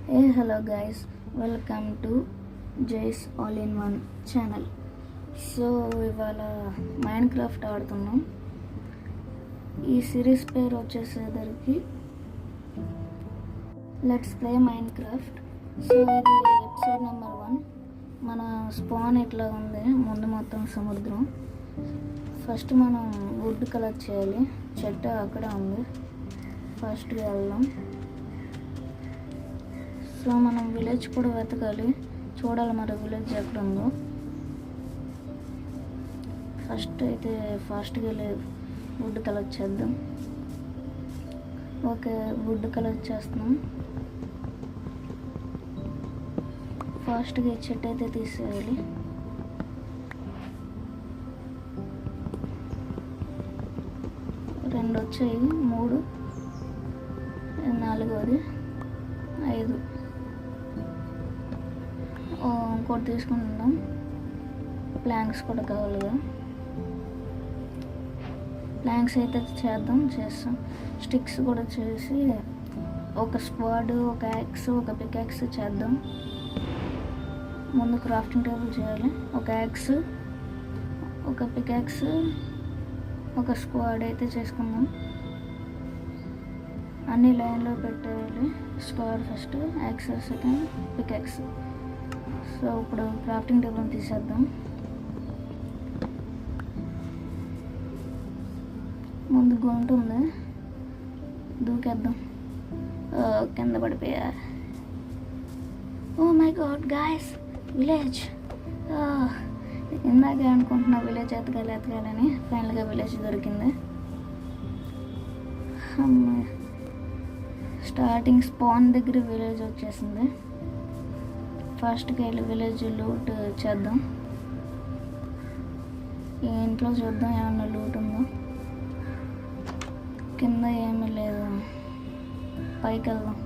Hey, hello guys, welcome to Jay's All-in-One channel. So ఇవాళ Minecraft ఆడుతున్నాం. ఈ series పేరు వచ్చేసేసరికి let's play Minecraft. So ఇది ఎపిసోడ్ నెంబర్ 1. మన స్పాన్ ఇట్లా ఉంది, ముందు మొత్తం సముద్రం. ఫస్ట్ మనం వుడ్ కలెక్ట్ చేయాలి. చెట్టు అక్కడే ఉంది, ఫస్ట్గా వెళ్దాం. సో మనం విలేజ్ కూడా వెతకాలి, చూడాలి మరి విలేజ్ ఎక్కడ ఉందో. ఫస్ట్ అయితే ఫాస్ట్గా వెళ్ళి వుడ్ కలెక్ట్ చేద్దాం. ఓకే, వుడ్ కలెక్ట్ చేస్తున్నాం. ఫాస్ట్గా చెట్టు అయితే తీసేయాలి. రెండు వచ్చాయి, 3, 4, 5. ఇంకోటి తీసుకుంటున్నాం. ప్లాంక్స్ కూడా కావాలిగా. ప్లాంక్స్ అయితే చేస్తాం. స్టిక్స్ కూడా చేసి ఒక స్క్వాడ్, ఒక యాక్స్, ఒక పికాక్స్ చేద్దాం. ముందు క్రాఫ్టింగ్ టేబుల్ చేయాలి. ఒక యాక్స్, ఒక పికాక్స్, ఒక స్క్వాడ్ అయితే చేసుకుందాం. అన్ని లైన్లో పెట్టేయాలి. Sword first, axe second, pickaxe. So ఇప్పుడు క్రాఫ్టింగ్ టేబుల్ తీసేద్దాం. ముందు గుంట ఉంది, దూకేద్దాం. కింద పడిపోయా. Oh my god guys, village. ఇందాకే అనుకుంటున్నా విలేజ్ ఎతకాలని. ఫైనల్గా విలేజ్ దొరికింది. స్టార్టింగ్ స్పాన్ దగ్గర విలేజ్ వచ్చేసింది. ఫస్ట్కి వెళ్ళి విలేజ్ లూట్ చేద్దాం. ఈ ఇంట్లో చూద్దాం ఏమన్నా లూట్ ఉందో. కింద ఏమీ లేదు, పైకి వెళ్దాం.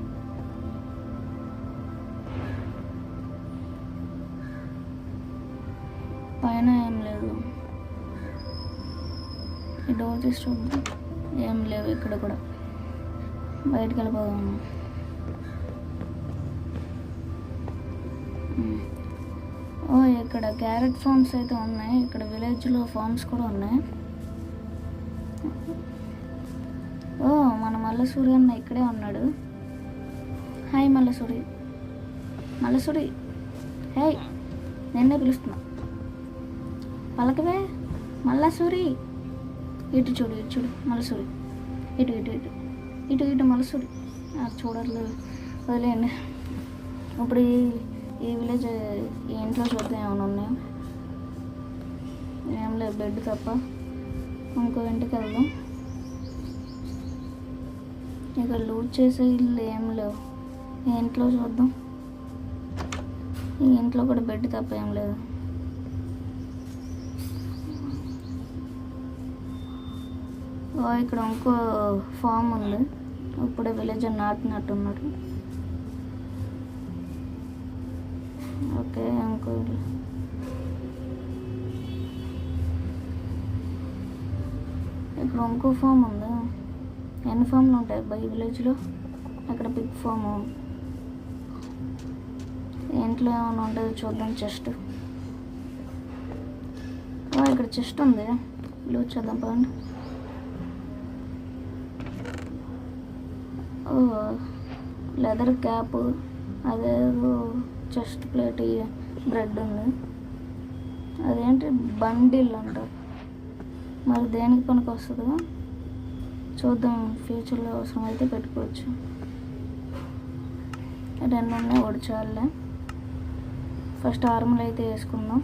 పైన ఏం లేదు. ఈ డోర్ తీసి చూద్దాం, ఏం లేవు ఇక్కడ కూడా. బయటకు వెళ్ళిపోదాం. ఇక్కడ క్యారెట్ ఫార్మ్స్ అయితే ఉన్నాయి. ఇక్కడ విలేజ్లో ఫార్మ్స్ కూడా ఉన్నాయి. మన మల్లసూరి అన్న ఇక్కడే ఉన్నాడు. హాయ్ మల్లసూరి. హే, నిన్నే పిలుస్తున్నా, పలకవే మల్లసూరి. ఇటు చూడు మల్లసూరి. ఇటు మల్లసూరి. చూడట్లేదు, వదిలేయండి. ఇప్పుడు ఈ విలేజ్, ఈ ఇంట్లో చూద్దాం ఏమైనా ఉన్నాయో. ఏం లేదు, బెడ్ తప్ప. ఇంకో ఇంటికి వెళ్దాం. ఇక్కడ లూట్ చేసే ఇల్లు ఏం లేవు. ఈ ఇంట్లో చూద్దాం. ఈ ఇంట్లో కూడా బెడ్ తప్ప ఏం లేదు. ఇక్కడ ఇంకో ఫామ్ ఉంది. ఇప్పుడే విలేజ్ నాటినట్టున్నాడు. ఓకే, ఇంకో ఇక్కడ ఇంకో ఫామ్ ఉంది. ఎన్ని ఫామ్లు ఉంటాయి బై విలేజ్లో? అక్కడ బిగ్ ఫాము. ఇంట్లో ఏమైనా ఉంటుంది చూద్దాం. చెస్ట్, ఇక్కడ చెస్ట్ ఉంది. లూజ్ చేద్దాం పదండి. లెదర్ క్యాప్, అదేదో చెస్ట్ ప్లేట్, బ్రెడ్ ఉంది. అదేంటి బండిల్ అంటారు. మరి దేనికి పనికి వస్తుందో చూద్దాం. ఫ్యూచర్లో అవసరం అయితే పెట్టుకోవచ్చు. 2 ఉన్నాయి, ఒడిచాలే. ఫస్ట్ ఆర్మల్ అయితే వేసుకుందాం.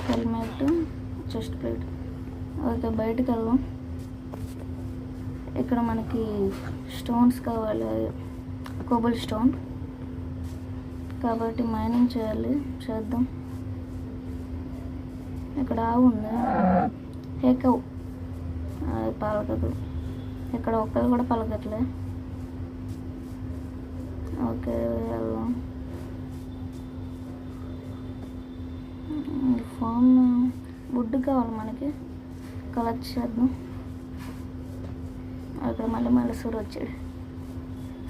Helmet, chest plate. ఓకే, బయటకు వెళ్దాం. ఇక్కడ మనకి స్టోన్స్ కావాలి, కోబల్ స్టోన్. కాబట్టి మైనింగ్ చేద్దాం. ఇక్కడ ఆవు ఉంది, హేకవ్. పలకదు. ఇక్కడ ఒక్కది కూడా పలకట్లే. ఓకే, వెళ్దాం. ఫామ్ వుడ్ కావాలి మనకి, కలెక్ట్ చేద్దాం. అక్కడ మళ్ళీ మల్లసూరి వచ్చాడు.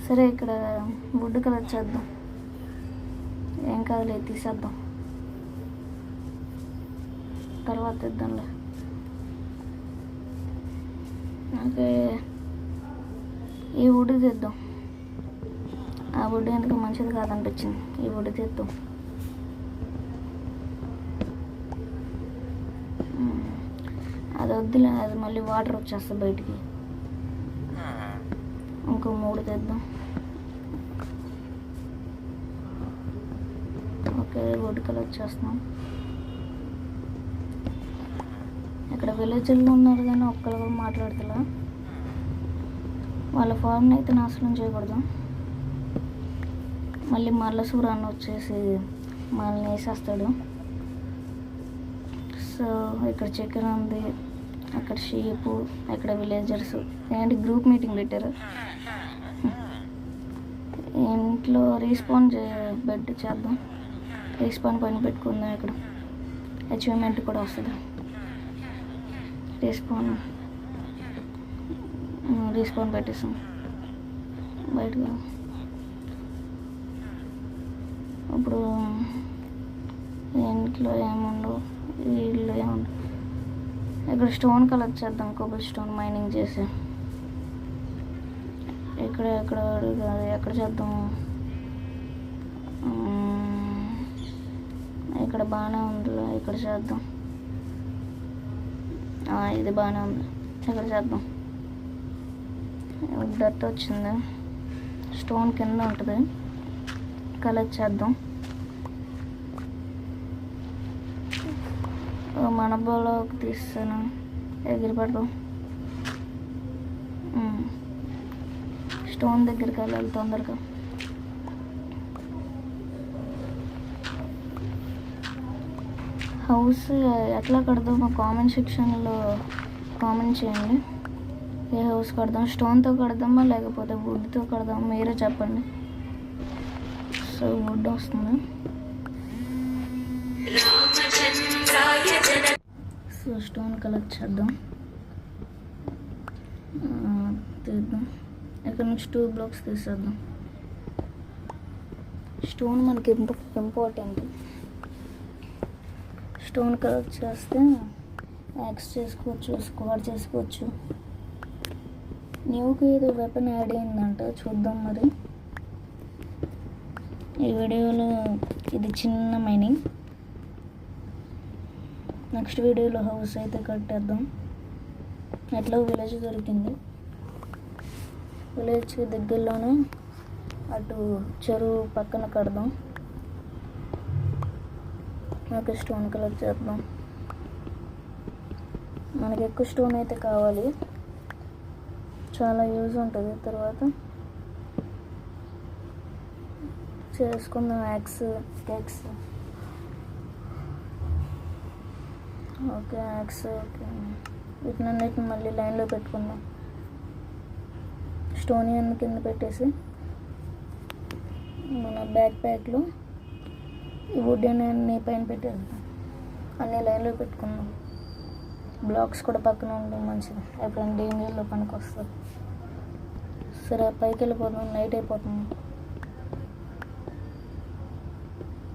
సరే ఇక్కడ వుడ్ కలర్ చేద్దాం, ఏం కాదులే తీసేద్దాం, తర్వాత ఇద్దాంలే. ఓకే ఈ వుడ్ తెద్దాం, ఆ వుడ్ ఎందుకు మంచిది కాదనిపించింది, ఈ వుడ్ తెద్దాం. అది వద్దులే, అది మళ్ళీ వాటర్ వచ్చేస్తుంది బయటికి. ఇంకో 3 తెద్దాం. ఓకే వుడ్ కలర్ చేస్తున్నాం. ఇక్కడ విలేజ్లో ఉన్నారు కానీ ఒక్కరు కూడా మాట్లాడుతులా. వాళ్ళ ఫార్మ్ని అయితే నాశనం చేయకూడదు, మళ్ళీ మల్లసూరాన్ని వచ్చేసి మనల్ని వేసేస్తాడు. సో ఇక్కడ చికెన్ ఉంది, అక్కడ షీపు, అక్కడ విలేజర్స్. ఏంటి గ్రూప్ మీటింగ్ పెట్టారు. ఇంట్లో రీస్పాన్ బెడ్ చేద్దాం, రీస్పాన్ పని పెట్టుకుందాం. ఇక్కడ అచీవ్మెంట్ కూడా వస్తుంది. రీస్పాన్ పెట్టేసాం బయటకు. ఇప్పుడు ఇంట్లో ఏముండవు, ఇల్లు ఏముండవు. ఇక్కడ స్టోన్ కలెక్ట్ చేద్దాం, కొబ్బరి స్టోన్ మైనింగ్ చేసి. ఎక్కడ చేద్దాం, ఇక్కడ బాగానే ఉందిలే, ఇక్కడ చేద్దాం. ఇది బాగానే ఉంది, ఇక్కడ చేద్దాం. డట్ వచ్చింది, స్టోన్ కింద ఉంటుంది, కలెక్ట్ చేద్దాం. మన బోలోకి తీస్తాను, ఎగిరి పడదాం. స్టోన్ దగ్గరికి వెళ్ళాలి తొందరగా. హౌస్ ఎట్లా కడదామో కామెంట్ సెక్షన్లో కామెంట్ చేయండి. ఏ హౌస్ కడదాం, స్టోన్తో కడదామా లేకపోతే వుడ్తో కడదామా మీరే చెప్పండి. సో వుడ్ వస్తుంది. సో స్టోన్ కలెక్ట్ చేద్దాం, తీద్దాం. ఇక్కడ నుంచి 2 బ్లాక్స్ తీసేద్దాం. స్టోన్ మనకి ఇంపార్టెంట్. స్టోన్ కలెక్ట్ చేస్తే యాక్స్ చేసుకోవచ్చు, స్క్వాడ్ చేసుకోవచ్చు. న్యూకి ఏదో వెపన్ యాడ్ అయిందంట, చూద్దాం మరి. ఈ వీడియోలో ఇది చిన్న మైనింగ్, నెక్స్ట్ వీడియోలో హౌస్ అయితే కట్టేద్దాం. ఎట్లా విలేజ్ దొరికింది, విలేజ్ దగ్గరలోనే అటు చెరువు పక్కన కడదాం. నాకు స్టోన్ కలెక్ట్ చేద్దాం. మనకి ఎక్కువ స్టోన్ అయితే కావాలి, చాలా యూజ్ ఉంటుంది. తర్వాత చేసుకుందాం axe cakes. Okay axe, okay వీటినన్నిటిని మళ్ళీ లైన్లో పెట్టుకుందాం. స్టోన్ అన్ని కింద పెట్టేసి మన బ్యాక్ ప్యాక్లో ఈ వుడ్ అన్ని పైన పెట్టేద్దాం, అన్ని లైన్లో పెట్టుకుందాం. బ్లాక్స్ కూడా పక్కన ఉండడం మంచిది, ఎప్పుడైనా డేంజర్లో పనికి వస్తుంది. సరే పైకి వెళ్ళిపోతాం, నైట్ అయిపోతుంది.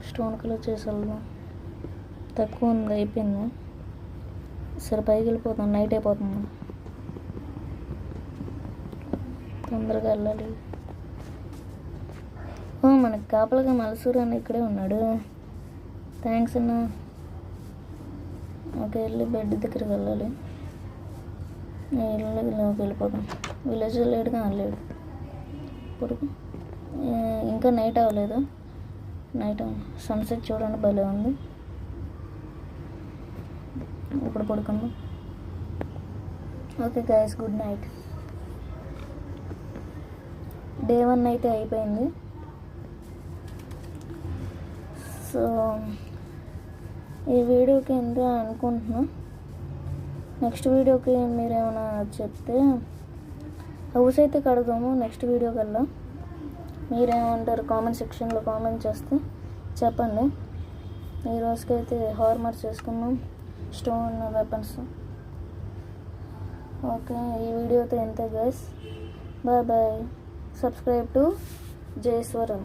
స్టోన్ కలర్ చేసి వెళ్దాం, తక్కువ ఉంది అయిపోయింది. సరే పైకి వెళ్ళిపోతాం, నైట్ అయిపోతుంది, తొందరగా వెళ్ళాలి. మనకి కాపలగా మలసూరు అని ఇక్కడే ఉన్నాడు. థ్యాంక్స్ అన్న. ఓకే వెళ్ళి బెడ్ దగ్గరికి వెళ్ళాలి. ఇళ్ళకి వెళ్ళిపోతాం. విలేజ్ లేడుగా లేడు ఇప్పుడు, ఇంకా నైట్ అవ్వలేదు. నైట్ సన్సెట్ చూడండి భలే ఉంది. ఇప్పుడు పడుకుందాం. Okay guys, good night. Day 1 అయితే అయిపోయింది. సో ఈ వీడియోకి ఎంత అనుకుంటున్నా, నెక్స్ట్ వీడియోకి మీరు ఏమైనా చెప్తే హౌస్ అయితే కడదాము. నెక్స్ట్ వీడియో కల్లా మీరేమంటారు కామెంట్ సెక్షన్లో కామెంట్ చేస్తే చెప్పండి. ఈ రోజుకైతే హార్మర్ చేసుకున్నాం, స్టోన్ వెపన్స్. ఓకే ఈ వీడియోతో ఎంత guys, bye bye. Subscribe to జయస్వరం.